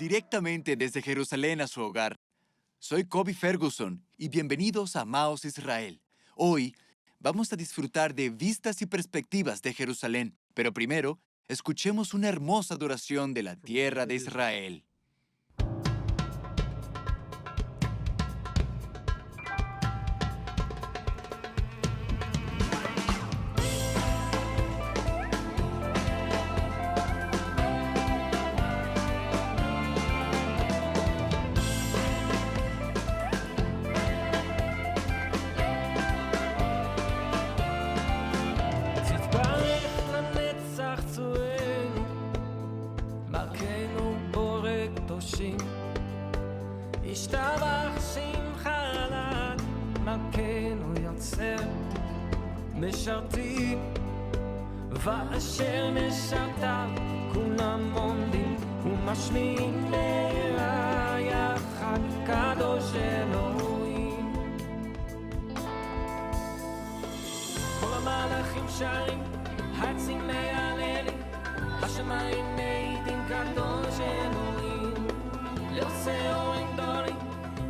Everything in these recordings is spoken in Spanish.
directamente desde Jerusalén a su hogar. Soy Kobe Ferguson y bienvenidos a Maos Israel. Hoy vamos a disfrutar de vistas y perspectivas de Jerusalén, pero primero, escuchemos una hermosa adoración de la tierra de Israel. משרתים ואשר משרתיו כולם עומדים ומשמיעים לירח הקדוש אלוהים. כל המלאכים שרים הצים מהללים, השמיים מעידים קדוש אלוהים. לעושה אורים גדולים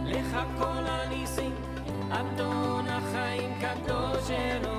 לך כל הניסים, אדון החיים קדוש אלוהים.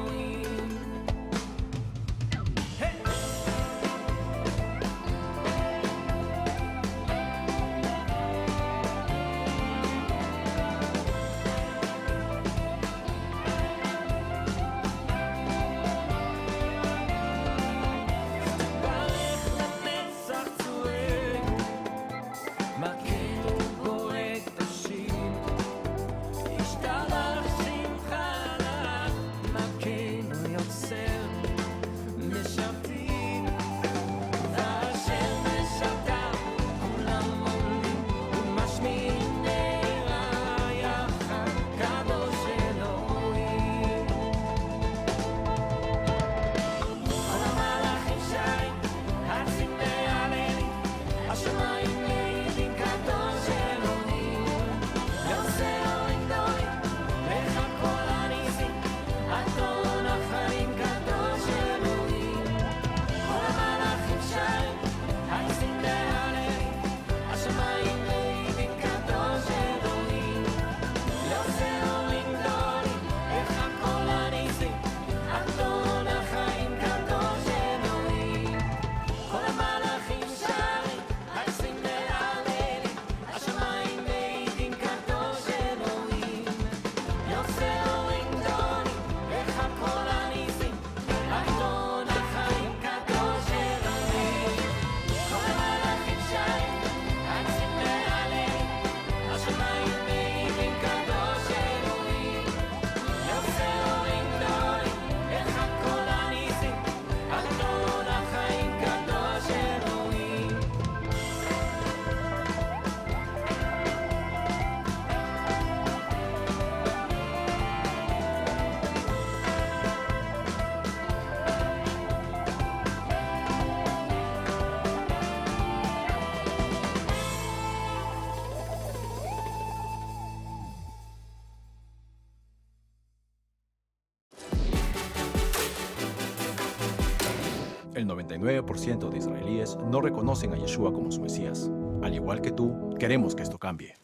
El 99% de israelíes no reconocen a Yeshua como su Mesías. Al igual que tú, queremos que esto cambie.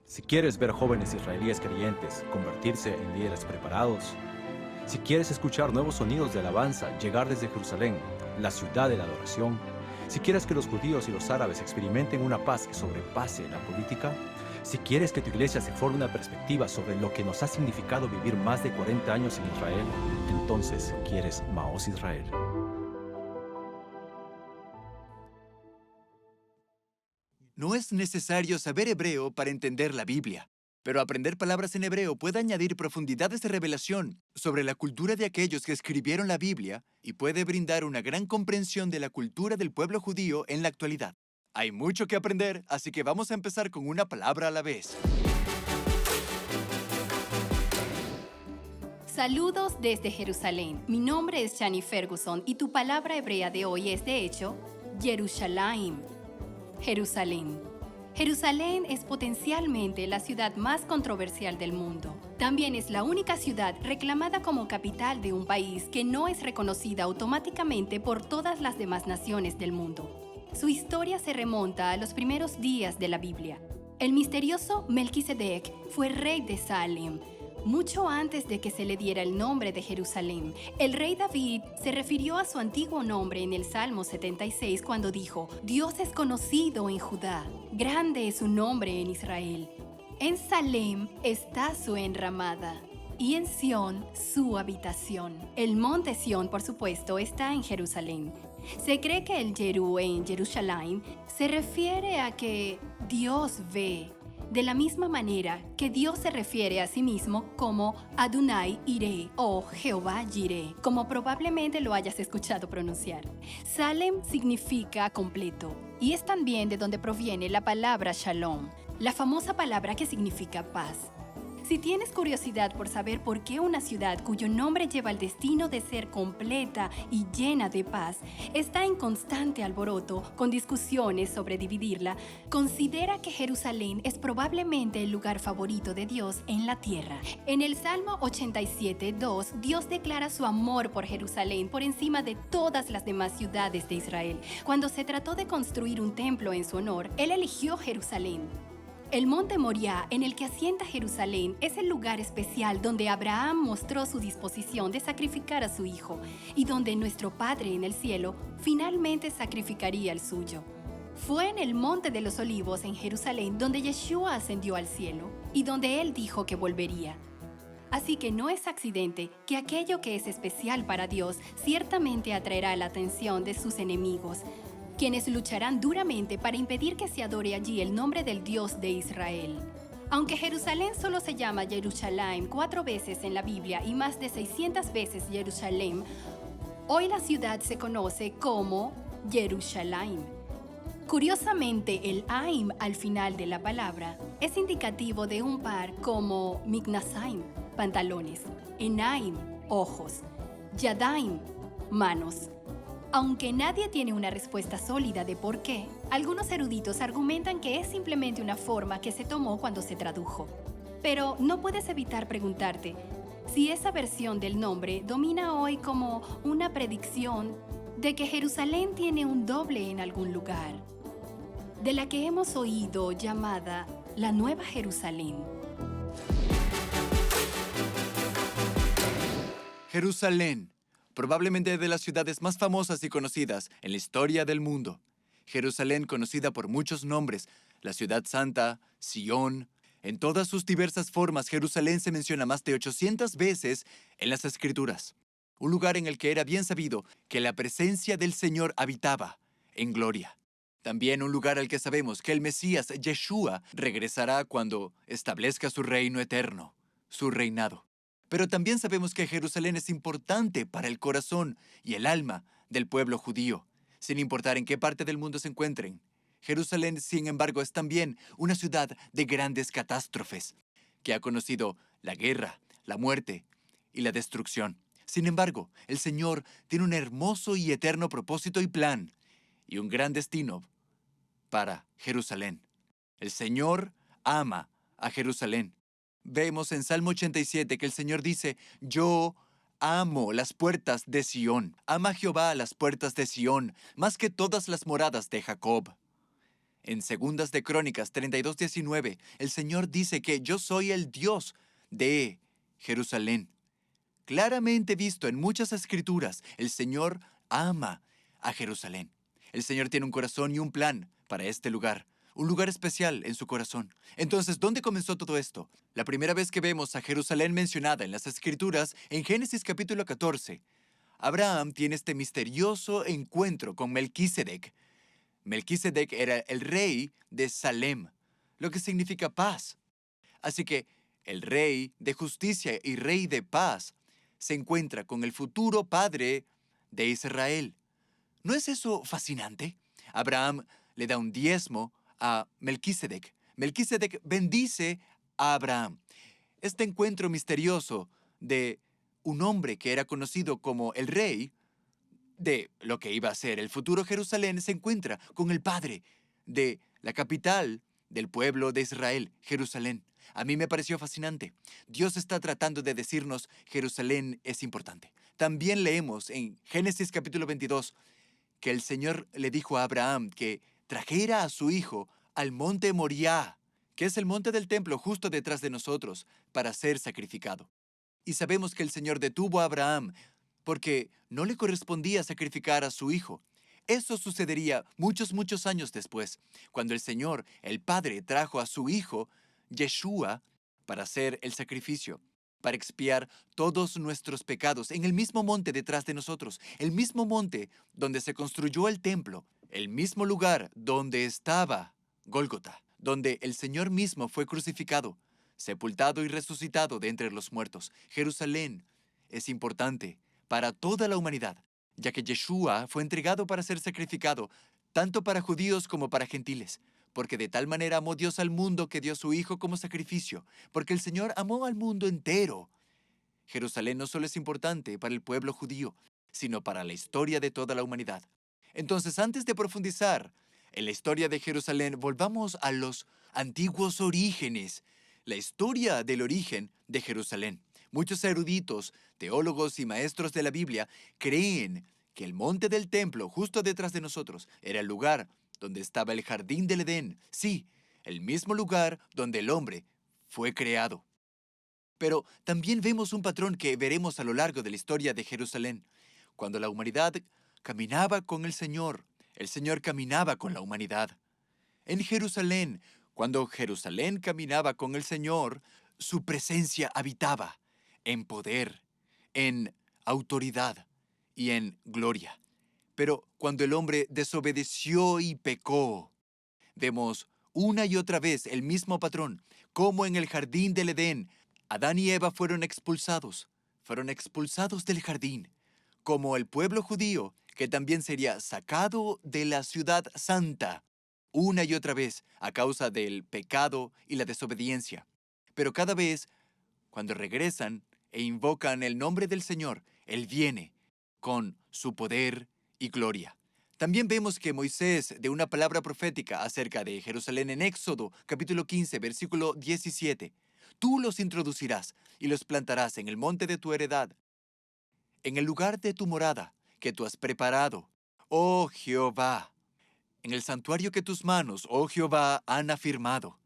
Si quieres ver jóvenes israelíes creyentes convertirse en líderes preparados, si quieres escuchar nuevos sonidos de alabanza llegar desde Jerusalén, la ciudad de la adoración, si quieres que los judíos y los árabes experimenten una paz que sobrepase la política, si quieres que tu iglesia se forme una perspectiva sobre lo que nos ha significado vivir más de 40 años en Israel, entonces quieres Maos Israel. No es necesario saber hebreo para entender la Biblia, pero aprender palabras en hebreo puede añadir profundidades de revelación sobre la cultura de aquellos que escribieron la Biblia y puede brindar una gran comprensión de la cultura del pueblo judío en la actualidad. Hay mucho que aprender, así que vamos a empezar con una palabra a la vez. Saludos desde Jerusalén. Mi nombre es Shani Ferguson y tu palabra hebrea de hoy es, de hecho, Yerushalayim. Jerusalén. Jerusalén es potencialmente la ciudad más controversial del mundo. También es la única ciudad reclamada como capital de un país que no es reconocida automáticamente por todas las demás naciones del mundo. Su historia se remonta a los primeros días de la Biblia. El misterioso Melquisedec fue rey de Salem, mucho antes de que se le diera el nombre de Jerusalén. El rey David se refirió a su antiguo nombre en el Salmo 76 cuando dijo: Dios es conocido en Judá, grande es su nombre en Israel. En Salem está su enramada y en Sión su habitación. El monte Sión, por supuesto, está en Jerusalén. Se cree que el Jerú en Jerusalén se refiere a que Dios ve, de la misma manera que Dios se refiere a sí mismo como Adonai Iré o Jehová Jireh, como probablemente lo hayas escuchado pronunciar. Salem significa completo y es también de donde proviene la palabra Shalom, la famosa palabra que significa paz. Si tienes curiosidad por saber por qué una ciudad cuyo nombre lleva el destino de ser completa y llena de paz está en constante alboroto con discusiones sobre dividirla, considera que Jerusalén es probablemente el lugar favorito de Dios en la tierra. En el Salmo 87:2, Dios declara su amor por Jerusalén por encima de todas las demás ciudades de Israel. Cuando se trató de construir un templo en su honor, Él eligió Jerusalén. El monte Moriah, en el que asienta Jerusalén, es el lugar especial donde Abraham mostró su disposición de sacrificar a su hijo y donde nuestro Padre en el cielo finalmente sacrificaría el suyo. Fue en el Monte de los Olivos en Jerusalén donde Yeshua ascendió al cielo y donde Él dijo que volvería. Así que no es accidente que aquello que es especial para Dios ciertamente atraerá la atención de sus enemigos, quienes lucharán duramente para impedir que se adore allí el nombre del Dios de Israel. Aunque Jerusalén solo se llama Jerusalén 4 veces en la Biblia y más de 600 veces Jerusalén, hoy la ciudad se conoce como Jerusalén. Curiosamente, el Aim al final de la palabra es indicativo de un par como Mignasaim, pantalones, Enaim, ojos, Yadaim, manos. Aunque nadie tiene una respuesta sólida de por qué, algunos eruditos argumentan que es simplemente una forma que se tomó cuando se tradujo. Pero no puedes evitar preguntarte si esa versión del nombre domina hoy como una predicción de que Jerusalén tiene un doble en algún lugar, de la que hemos oído llamada la Nueva Jerusalén. Jerusalén, probablemente de las ciudades más famosas y conocidas en la historia del mundo. Jerusalén, conocida por muchos nombres, la ciudad santa, Sión. En todas sus diversas formas, Jerusalén se menciona más de 800 veces en las Escrituras. Un lugar en el que era bien sabido que la presencia del Señor habitaba en gloria. También un lugar al que sabemos que el Mesías, Yeshua, regresará cuando establezca su reino eterno, su reinado. Pero también sabemos que Jerusalén es importante para el corazón y el alma del pueblo judío, sin importar en qué parte del mundo se encuentren. Jerusalén, sin embargo, es también una ciudad de grandes catástrofes, que ha conocido la guerra, la muerte y la destrucción. Sin embargo, el Señor tiene un hermoso y eterno propósito y plan, y un gran destino para Jerusalén. El Señor ama a Jerusalén. Vemos en Salmo 87 que el Señor dice: yo amo las puertas de Sión. Ama Jehová las puertas de Sión, más que todas las moradas de Jacob. En Segundas de Crónicas 32:19, el Señor dice que yo soy el Dios de Jerusalén. Claramente visto en muchas escrituras, el Señor ama a Jerusalén. El Señor tiene un corazón y un plan para este lugar. Un lugar especial en su corazón. Entonces, ¿dónde comenzó todo esto? La primera vez que vemos a Jerusalén mencionada en las Escrituras, en Génesis capítulo 14, Abraham tiene este misterioso encuentro con Melquisedec. Melquisedec era el rey de Salem, lo que significa paz. Así que el rey de justicia y rey de paz se encuentra con el futuro padre de Israel. ¿No es eso fascinante? Abraham le da un diezmo a Melquisedec. Melquisedec bendice a Abraham. Este encuentro misterioso de un hombre que era conocido como el rey de lo que iba a ser el futuro Jerusalén se encuentra con el padre de la capital del pueblo de Israel, Jerusalén. A mí me pareció fascinante. Dios está tratando de decirnos: Jerusalén es importante. También leemos en Génesis capítulo 22 que el Señor le dijo a Abraham que trajera a su hijo al monte Moriah, que es el monte del templo justo detrás de nosotros, para ser sacrificado. Y sabemos que el Señor detuvo a Abraham porque no le correspondía sacrificar a su hijo. Eso sucedería muchos años después, cuando el Señor, el Padre, trajo a su hijo, Yeshua, para hacer el sacrificio, para expiar todos nuestros pecados en el mismo monte detrás de nosotros, el mismo monte donde se construyó el templo, el mismo lugar donde estaba Gólgota, donde el Señor mismo fue crucificado, sepultado y resucitado de entre los muertos. Jerusalén es importante para toda la humanidad, ya que Yeshua fue entregado para ser sacrificado, tanto para judíos como para gentiles, porque de tal manera amó Dios al mundo que dio a su Hijo como sacrificio, porque el Señor amó al mundo entero. Jerusalén no solo es importante para el pueblo judío, sino para la historia de toda la humanidad. Entonces, antes de profundizar en la historia de Jerusalén, volvamos a los antiguos orígenes, la historia del origen de Jerusalén. Muchos eruditos, teólogos y maestros de la Biblia creen que el monte del templo, justo detrás de nosotros, era el lugar donde estaba el jardín del Edén. Sí, el mismo lugar donde el hombre fue creado. Pero también vemos un patrón que veremos a lo largo de la historia de Jerusalén. Cuando la humanidad caminaba con el Señor caminaba con la humanidad. En Jerusalén, cuando Jerusalén caminaba con el Señor, su presencia habitaba en poder, en autoridad y en gloria. Pero cuando el hombre desobedeció y pecó, vemos una y otra vez el mismo patrón, como en el jardín del Edén, Adán y Eva fueron expulsados del jardín, como el pueblo judío, que también sería sacado de la ciudad santa, una y otra vez a causa del pecado y la desobediencia. Pero cada vez, cuando regresan e invocan el nombre del Señor, Él viene con su poder y gloria. También vemos que Moisés, de una palabra profética acerca de Jerusalén en Éxodo, capítulo 15, versículo 17, tú los introducirás y los plantarás en el monte de tu heredad, en el lugar de tu morada que tú has preparado, oh Jehová, en el santuario que tus manos, oh Jehová, han afirmado.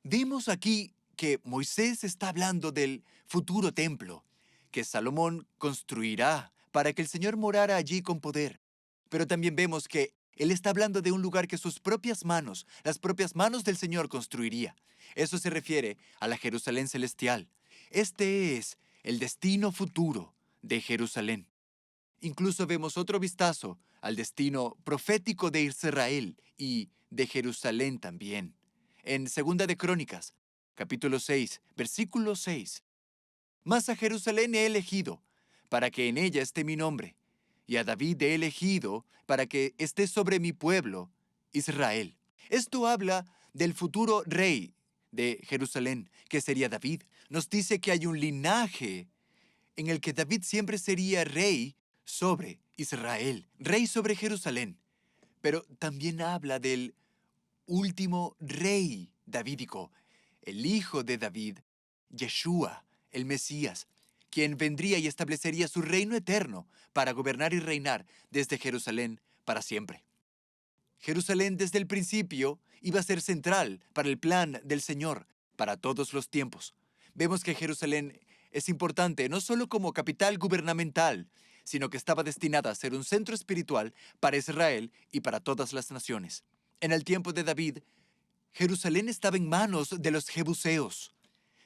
Vemos aquí que Moisés está hablando del futuro templo que Salomón construirá para que el Señor morara allí con poder. Pero también vemos que él está hablando de un lugar que sus propias manos, las propias manos del Señor construiría. Eso se refiere a la Jerusalén celestial. Este es el destino futuro de Jerusalén. Incluso vemos otro vistazo al destino profético de Israel y de Jerusalén también. En Segunda de Crónicas, capítulo 6, versículo 6. Mas a Jerusalén he elegido, para que en ella esté mi nombre, y a David he elegido, para que esté sobre mi pueblo, Israel. Esto habla del futuro rey de Jerusalén, que sería David. Nos dice que hay un linaje en el que David siempre sería rey sobre Israel, rey sobre Jerusalén. Pero también habla del último rey davídico, el hijo de David, Yeshua, el Mesías, quien vendría y establecería su reino eterno para gobernar y reinar desde Jerusalén para siempre. Jerusalén desde el principio iba a ser central para el plan del Señor para todos los tiempos. Vemos que Jerusalén es importante no solo como capital gubernamental, sino que estaba destinada a ser un centro espiritual para Israel y para todas las naciones. En el tiempo de David, Jerusalén estaba en manos de los jebuseos.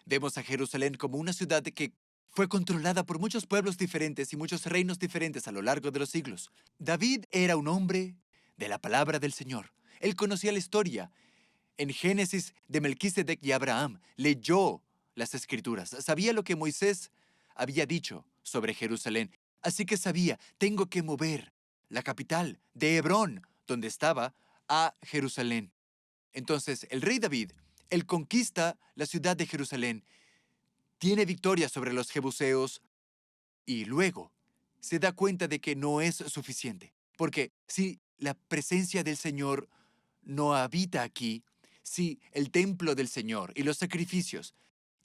Vemos a Jerusalén como una ciudad que fue controlada por muchos pueblos diferentes y muchos reinos diferentes a lo largo de los siglos. David era un hombre de la palabra del Señor. Él conocía la historia. En Génesis de Melquisedec y Abraham, leyó las Escrituras. Sabía lo que Moisés había dicho sobre Jerusalén. Así que sabía, tengo que mover la capital de Hebrón, donde estaba, a Jerusalén. Entonces, el rey David, él conquista la ciudad de Jerusalén, tiene victoria sobre los jebuseos y luego se da cuenta de que no es suficiente. Porque si la presencia del Señor no habita aquí, si el templo del Señor y los sacrificios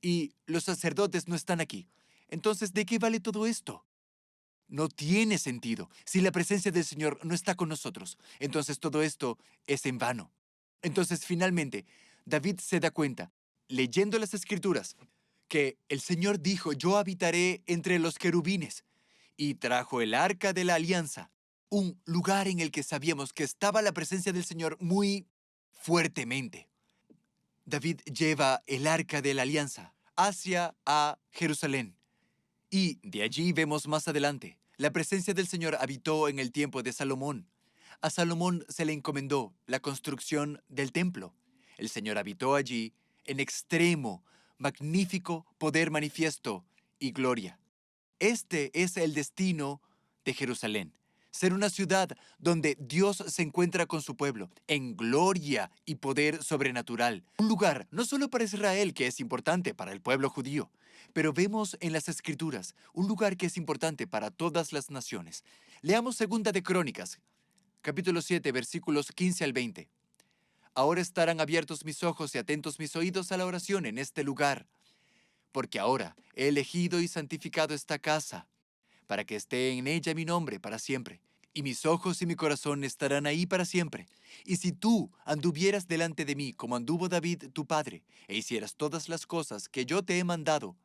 y los sacerdotes no están aquí, entonces, ¿de qué vale todo esto? no tiene sentido. Si la presencia del Señor no está con nosotros, entonces todo esto es en vano. Entonces, finalmente, David se da cuenta, leyendo las Escrituras, que el Señor dijo, yo habitaré entre los querubines, y trajo el arca de la alianza, un lugar en el que sabíamos que estaba la presencia del Señor muy fuertemente. David lleva el arca de la alianza hacia a Jerusalén. Y de allí vemos más adelante, la presencia del Señor habitó en el tiempo de Salomón. A Salomón se le encomendó la construcción del templo. El Señor habitó allí en extremo, magnífico poder manifiesto y gloria. Este es el destino de Jerusalén. Ser una ciudad donde Dios se encuentra con su pueblo, en gloria y poder sobrenatural. Un lugar no solo para Israel, que es importante para el pueblo judío, pero vemos en las Escrituras un lugar que es importante para todas las naciones. Leamos 2 de Crónicas, capítulo 7, versículos 15 al 20. Ahora estarán abiertos mis ojos y atentos mis oídos a la oración en este lugar, porque ahora he elegido y santificado esta casa, para que esté en ella mi nombre para siempre, y mis ojos y mi corazón estarán ahí para siempre. Y si tú anduvieras delante de mí como anduvo David tu padre, e hicieras todas las cosas que yo te he mandado,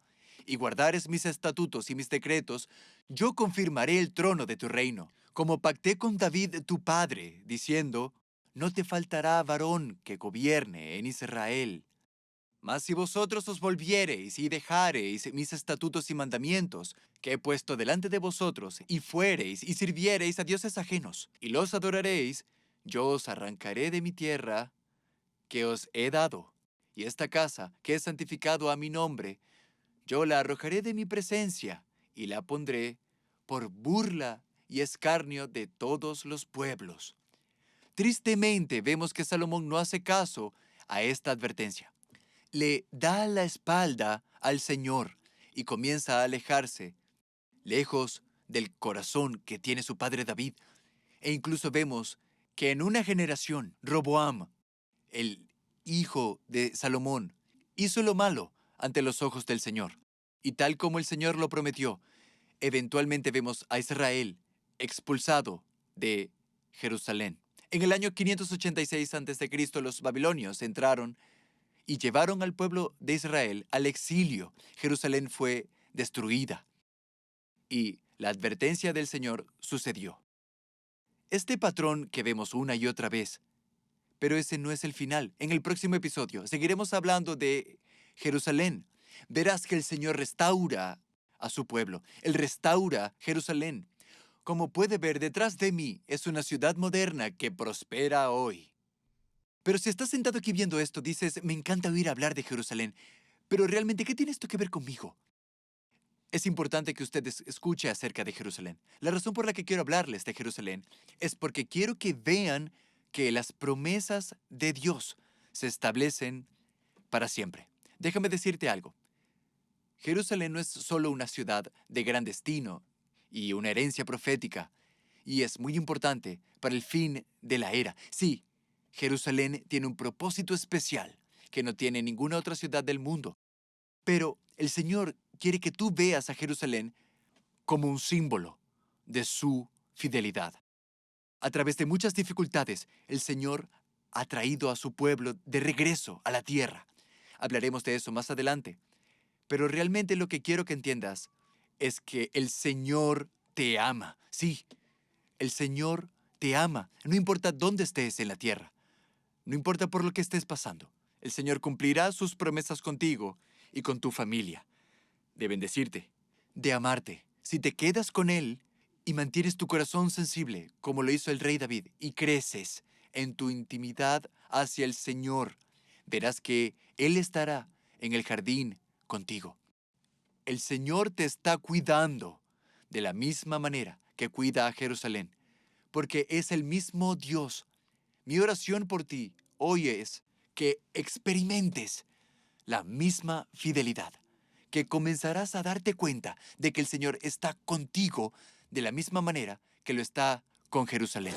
y guardares mis estatutos y mis decretos, yo confirmaré el trono de tu reino, como pacté con David tu padre, diciendo, no te faltará varón que gobierne en Israel. Mas si vosotros os volviereis y dejareis mis estatutos y mandamientos, que he puesto delante de vosotros, y fuereis y sirviereis a dioses ajenos, y los adoraréis, yo os arrancaré de mi tierra que os he dado, y esta casa que he santificado a mi nombre, yo la arrojaré de mi presencia, y la pondré por burla y escarnio de todos los pueblos. Tristemente vemos que Salomón no hace caso a esta advertencia. Le da la espalda al Señor y comienza a alejarse, lejos del corazón que tiene su padre David. E incluso vemos que en una generación, Roboam, el hijo de Salomón, hizo lo malo ante los ojos del Señor. Y tal como el Señor lo prometió, eventualmente vemos a Israel expulsado de Jerusalén. En el año 586 a.C., los babilonios entraron y llevaron al pueblo de Israel al exilio. Jerusalén fue destruida. Y la advertencia del Señor sucedió. Este patrón que vemos una y otra vez, pero ese no es el final. En el próximo episodio seguiremos hablando de Jerusalén. Verás que el Señor restaura a su pueblo. Él restaura Jerusalén. Como puede ver, detrás de mí es una ciudad moderna que prospera hoy. Pero si estás sentado aquí viendo esto, dices, me encanta oír hablar de Jerusalén, pero realmente, ¿qué tiene esto que ver conmigo? Es importante que ustedes escuchen acerca de Jerusalén. La razón por la que quiero hablarles de Jerusalén es porque quiero que vean que las promesas de Dios se establecen para siempre. Déjame decirte algo. Jerusalén no es solo una ciudad de gran destino y una herencia profética, y es muy importante para el fin de la era. Sí, Jerusalén tiene un propósito especial que no tiene ninguna otra ciudad del mundo. Pero el Señor quiere que tú veas a Jerusalén como un símbolo de su fidelidad. A través de muchas dificultades, el Señor ha traído a su pueblo de regreso a la tierra. Hablaremos de eso más adelante. Pero realmente lo que quiero que entiendas es que el Señor te ama. Sí, el Señor te ama. No importa dónde estés en la tierra. No importa por lo que estés pasando. El Señor cumplirá sus promesas contigo y con tu familia. De bendecirte, de amarte. Si te quedas con Él y mantienes tu corazón sensible, como lo hizo el rey David, y creces en tu intimidad hacia el Señor, verás que Él estará en el jardín contigo. El Señor te está cuidando de la misma manera que cuida a Jerusalén, porque es el mismo Dios. Mi oración por ti hoy es que experimentes la misma fidelidad, que comenzarás a darte cuenta de que el Señor está contigo de la misma manera que lo está con Jerusalén.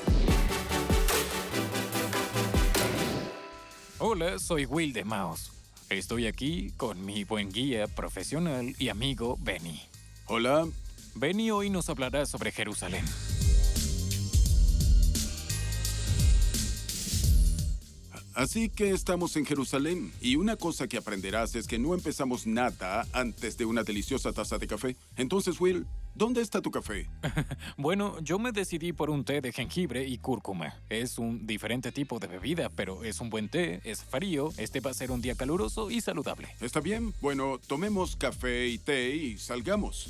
Hola, soy Will de Maus. Estoy aquí con mi buen guía profesional y amigo Benny. Hola, Benny hoy nos hablará sobre Jerusalén. Así que estamos en Jerusalén, y una cosa que aprenderás es que no empezamos nada antes de una deliciosa taza de café. Entonces, Will, ¿dónde está tu café? Bueno, yo me decidí por un té de jengibre y cúrcuma. Es un diferente tipo de bebida, pero es un buen té, es frío, este va a ser un día caluroso y saludable. ¿Está bien? Bueno, tomemos café y té y salgamos.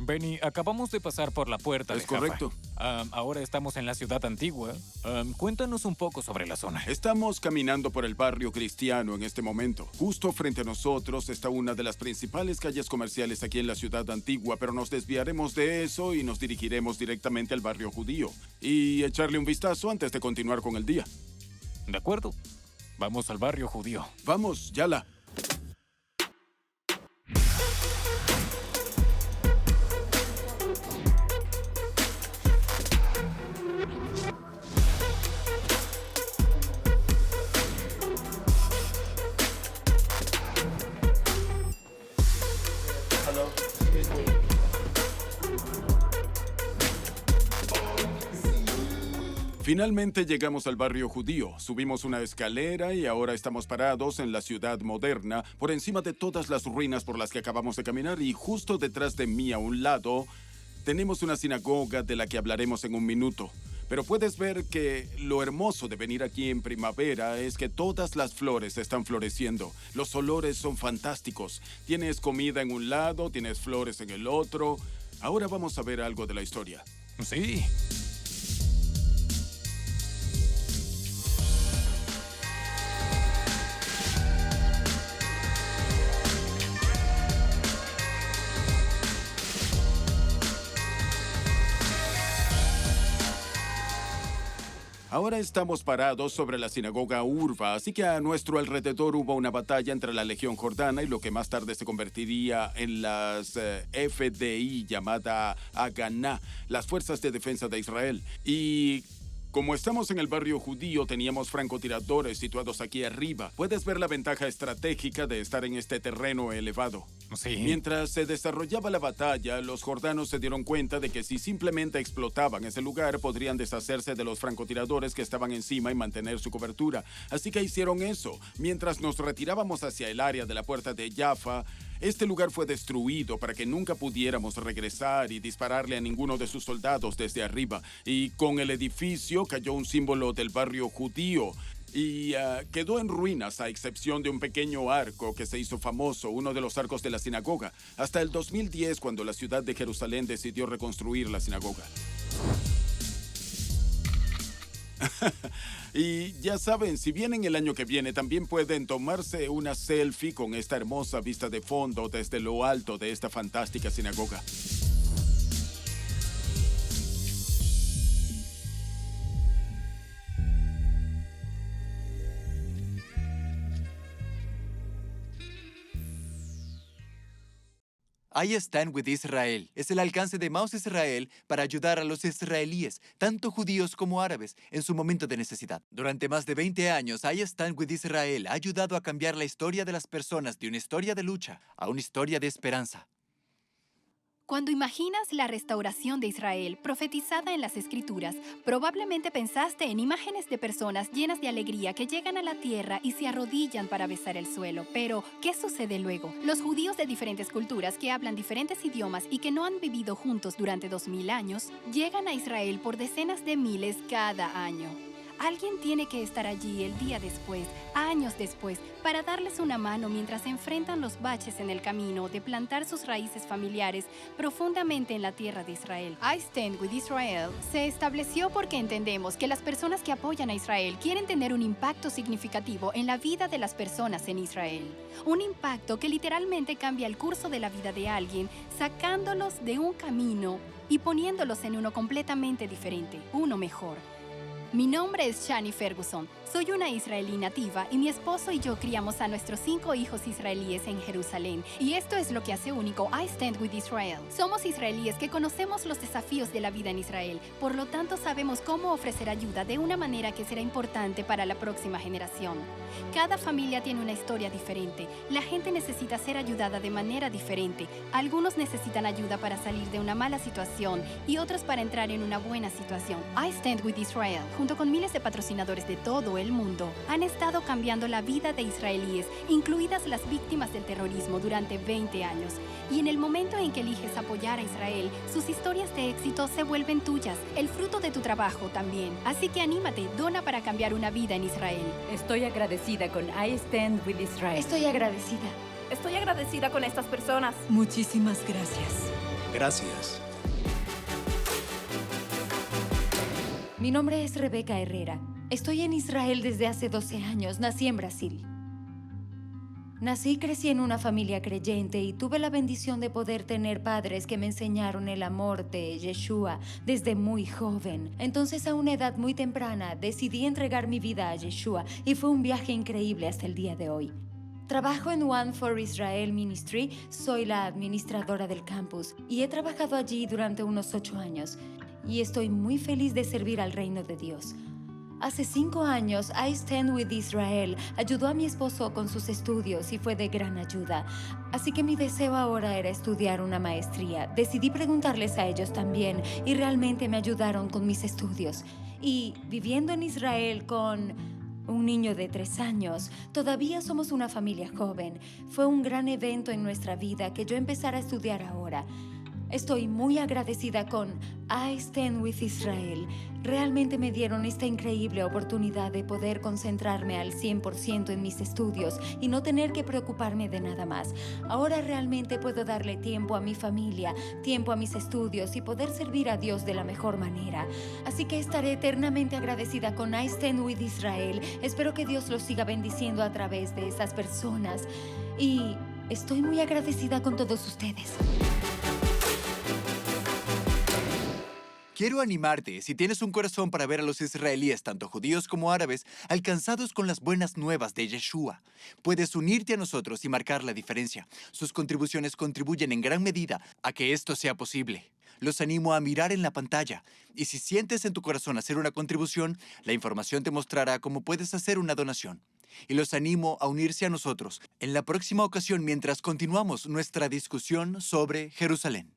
Benny, acabamos de pasar por la puerta de Es Jaffa. correcto. Ahora estamos en la ciudad antigua. Cuéntanos un poco sobre la zona. Estamos caminando por el barrio cristiano en este momento. Justo frente a nosotros está una de las principales calles comerciales aquí en la ciudad antigua, pero nos desviaremos de eso y nos dirigiremos directamente al barrio judío. Y echarle un vistazo antes de continuar con el día. ¿De acuerdo? Vamos al barrio judío. Vamos, Yala. Finalmente llegamos al barrio judío, subimos una escalera y ahora estamos parados en la ciudad moderna, por encima de todas las ruinas por las que acabamos de caminar, y justo detrás de mí a un lado tenemos una sinagoga de la que hablaremos en un minuto. Pero puedes ver que lo hermoso de venir aquí en primavera es que todas las flores están floreciendo. Los olores son fantásticos. Tienes comida en un lado, tienes flores en el otro. Ahora vamos a ver algo de la historia. Sí. Ahora estamos parados sobre la sinagoga Urva, así que a nuestro alrededor hubo una batalla entre la Legión Jordana y lo que más tarde se convertiría en las FDI, llamada Haganá, las Fuerzas de Defensa de Israel. Y como estamos en el barrio judío, teníamos francotiradores situados aquí arriba. Puedes ver la ventaja estratégica de estar en este terreno elevado. Sí. Mientras se desarrollaba la batalla, los jordanos se dieron cuenta de que si simplemente explotaban ese lugar, podrían deshacerse de los francotiradores que estaban encima y mantener su cobertura. Así que hicieron eso. Mientras nos retirábamos hacia el área de la puerta de Jaffa, este lugar fue destruido para que nunca pudiéramos regresar y dispararle a ninguno de sus soldados desde arriba. Y con el edificio cayó un símbolo del barrio judío. Y quedó en ruinas, a excepción de un pequeño arco que se hizo famoso, uno de los arcos de la sinagoga, hasta el 2010, cuando la ciudad de Jerusalén decidió reconstruir la sinagoga. Y ya saben, si vienen el año que viene, también pueden tomarse una selfie con esta hermosa vista de fondo desde lo alto de esta fantástica sinagoga. I Stand with Israel es el alcance de Maus Israel para ayudar a los israelíes, tanto judíos como árabes, en su momento de necesidad. Durante más de 20 años, I Stand with Israel ha ayudado a cambiar la historia de las personas de una historia de lucha a una historia de esperanza. Cuando imaginas la restauración de Israel profetizada en las Escrituras, probablemente pensaste en imágenes de personas llenas de alegría que llegan a la tierra y se arrodillan para besar el suelo. Pero, ¿qué sucede luego? Los judíos de diferentes culturas que hablan diferentes idiomas y que no han vivido juntos durante 2000 años, llegan a Israel por decenas de miles cada año. Alguien tiene que estar allí el día después, años después, para darles una mano mientras enfrentan los baches en el camino de plantar sus raíces familiares profundamente en la tierra de Israel. I Stand with Israel se estableció porque entendemos que las personas que apoyan a Israel quieren tener un impacto significativo en la vida de las personas en Israel. Un impacto que literalmente cambia el curso de la vida de alguien, sacándolos de un camino y poniéndolos en uno completamente diferente, uno mejor. Mi nombre es Shani Ferguson. Soy una israelí nativa y mi esposo y yo criamos a nuestros 5 hijos israelíes en Jerusalén. Y esto es lo que hace único I Stand With Israel. Somos israelíes que conocemos los desafíos de la vida en Israel. Por lo tanto, sabemos cómo ofrecer ayuda de una manera que será importante para la próxima generación. Cada familia tiene una historia diferente. La gente necesita ser ayudada de manera diferente. Algunos necesitan ayuda para salir de una mala situación y otros para entrar en una buena situación. I Stand With Israel, junto con miles de patrocinadores de todo el mundo, han estado cambiando la vida de israelíes, incluidas las víctimas del terrorismo, durante 20 años. Y en el momento en que eliges apoyar a Israel, sus historias de éxito se vuelven tuyas, el fruto de tu trabajo también. Así que anímate, dona para cambiar una vida en Israel. Estoy agradecida con I Stand With Israel. Estoy agradecida. Estoy agradecida con estas personas. Muchísimas gracias. Gracias. Mi nombre es Rebeca Herrera. Estoy en Israel desde hace 12 años. Nací en Brasil. Nací y crecí en una familia creyente y tuve la bendición de poder tener padres que me enseñaron el amor de Yeshua desde muy joven. Entonces, a una edad muy temprana, decidí entregar mi vida a Yeshua y fue un viaje increíble hasta el día de hoy. Trabajo en One for Israel Ministry, soy la administradora del campus y he trabajado allí durante unos 8 años y estoy muy feliz de servir al reino de Dios. Hace 5 años, I Stand With Israel ayudó a mi esposo con sus estudios y fue de gran ayuda. Así que mi deseo ahora era estudiar una maestría. Decidí preguntarles a ellos también y realmente me ayudaron con mis estudios. Y viviendo en Israel con un niño de 3 años, todavía somos una familia joven. Fue un gran evento en nuestra vida que yo empezara a estudiar ahora. Estoy muy agradecida con I Stand With Israel. Realmente me dieron esta increíble oportunidad de poder concentrarme al 100% en mis estudios y no tener que preocuparme de nada más. Ahora realmente puedo darle tiempo a mi familia, tiempo a mis estudios y poder servir a Dios de la mejor manera. Así que estaré eternamente agradecida con I Stand With Israel. Espero que Dios los siga bendiciendo a través de esas personas. Y estoy muy agradecida con todos ustedes. Quiero animarte, si tienes un corazón para ver a los israelíes, tanto judíos como árabes, alcanzados con las buenas nuevas de Yeshua. Puedes unirte a nosotros y marcar la diferencia. Sus contribuciones contribuyen en gran medida a que esto sea posible. Los animo a mirar en la pantalla. Y si sientes en tu corazón hacer una contribución, la información te mostrará cómo puedes hacer una donación. Y los animo a unirse a nosotros en la próxima ocasión mientras continuamos nuestra discusión sobre Jerusalén.